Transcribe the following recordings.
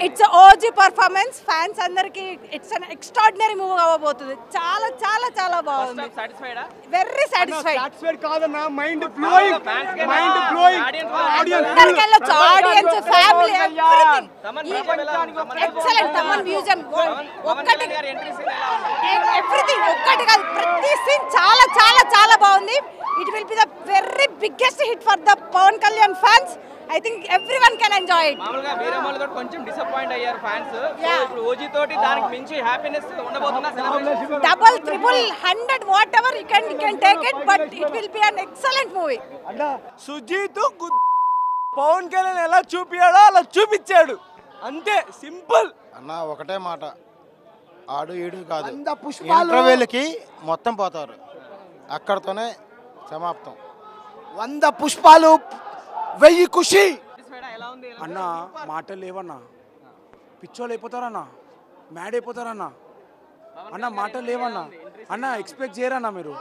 It's OG performance. Fans అందరికి it's an extraordinary movie అవ్వబోతుంది. చాలా చాలా చాలా బాగుంది. వెరీ సాటిస్ఫైడ్ కాదన్నా, మైండ్ బ్లోయింగ్ అందరికి వెళ్ళొచ్చు. Audience, family, everything excellent. Thaman మ్యూజియం ఒక్కటి ఎవ్రీథింగ్ ఒక్కటి కాదు, ప్రతి సీన్ చాలా చాలా చాలా బాగుంది. It will be the very biggest hit for the Pawan Kalyan fans. I think everyone can enjoy it. మామూలుగా వీరమల్లతో కొంచెం డిసప్పాయింట్ అయ్యారు ఫ్యాన్స్. ఇప్పుడు ఓజీ తోటి దానికి మించి హ్యాపీనెస్ ఉండబోతుందా celebration? Double triple 100 whatever you can take it, but it will be an excellent movie. అన్నా సుజీత్ పవన్ కళ్యాణ్ ఎలా చూపియాడో అలా చూపించాడు, అంతే సింపుల్. అన్న ఒకటే మాట, ఆడు ఈడు కాదు, ఇంటర్వెల్కి మొత్తం పోతారు, అక్కడతోనే సమాప్తం. 100 పుష్పాలు 1000 ఖుషి. అన్న మాటలు లేవన్నా, పిచ్చోళ్ళు అయిపోతారన్నా, మ్యాడ్ అయిపోతారన్నా. అన్న మాటలు లేవన్నా. అన్న ఎక్స్పెక్ట్ చేయరన్నా మీరు.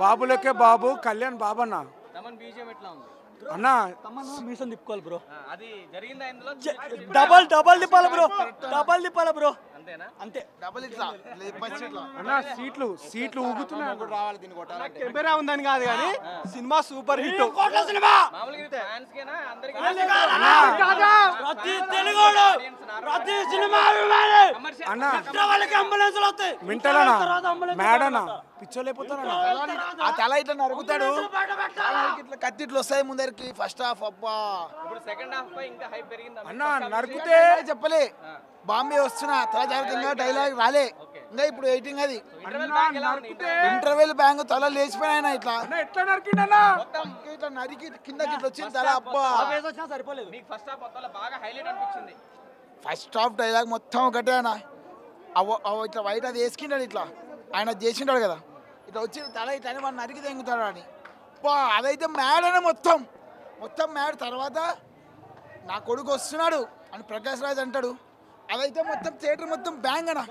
బాబులకే బాబు, కళ్యాణ్ బాబు అన్న. అన్న మీసం తిప్పుకోవాలి బ్రో, అది జరిగిందా ఇందులో? డబల్ తిప్పాలి బ్రో, డబల్ తిప్పాలి బ్రో, అంతే. అన్న సీట్లు ఊగుతున్నాయి. కెమెరా ఉందని కాదు కానీ సినిమా సూపర్ హిట్. వింటాలన్నా, మ్యాడ్ అన్న, పిచ్చోలేకపోతారన్నా. ఆ తల ఇట్లా నరుగుతాడు, ఇట్లా కత్తి ఇట్లా వస్తాయి ముందరికి. ఫస్ట్ హాఫ్ అబ్బా, సెకండ్ హాఫ్ ఇంకా హైప్ పెరిగింది అన్న. నరికితే చెప్పలే, బాంబే వస్తున్నా తల జాగ్రత్తగా డైలాగ్ రాలే ఇంకా. ఇప్పుడు ఎయిటింగ్ అది ఇంటర్వెల్ బ్యాంగ్ తల లేచిపోయినా ఇట్లా ఎట్లా నరికిండన్నా, ఇట్లా నరికి కిందకి ఇట్లా వచ్చింది తల. అబ్బా సరిపోలేదు. ఫస్ట్ హాఫ్ బాగా హైలైట్ అనిపించింది. ఫస్ట్ హాఫ్ డైలాగ్ మొత్తం ఒకటే అన్న. ఇట్లా వైట్ అది వేసుకుంటాడు, ఇట్లా ఆయన చేసింటాడు కదా, ఇట్లా వచ్చి తల ఇట్లా వాడు నరికి తెంగుతాడు అని. అదైతే మ్యాడ్ అనే మొత్తం మ్యాడ్. తర్వాత నా కొడుకు వస్తున్నాడు అని ప్రకాష్ రాజ్ అంటాడు, అదైతే మొత్తం థియేటర్ మొత్తం బ్యాంగ్ అన్న.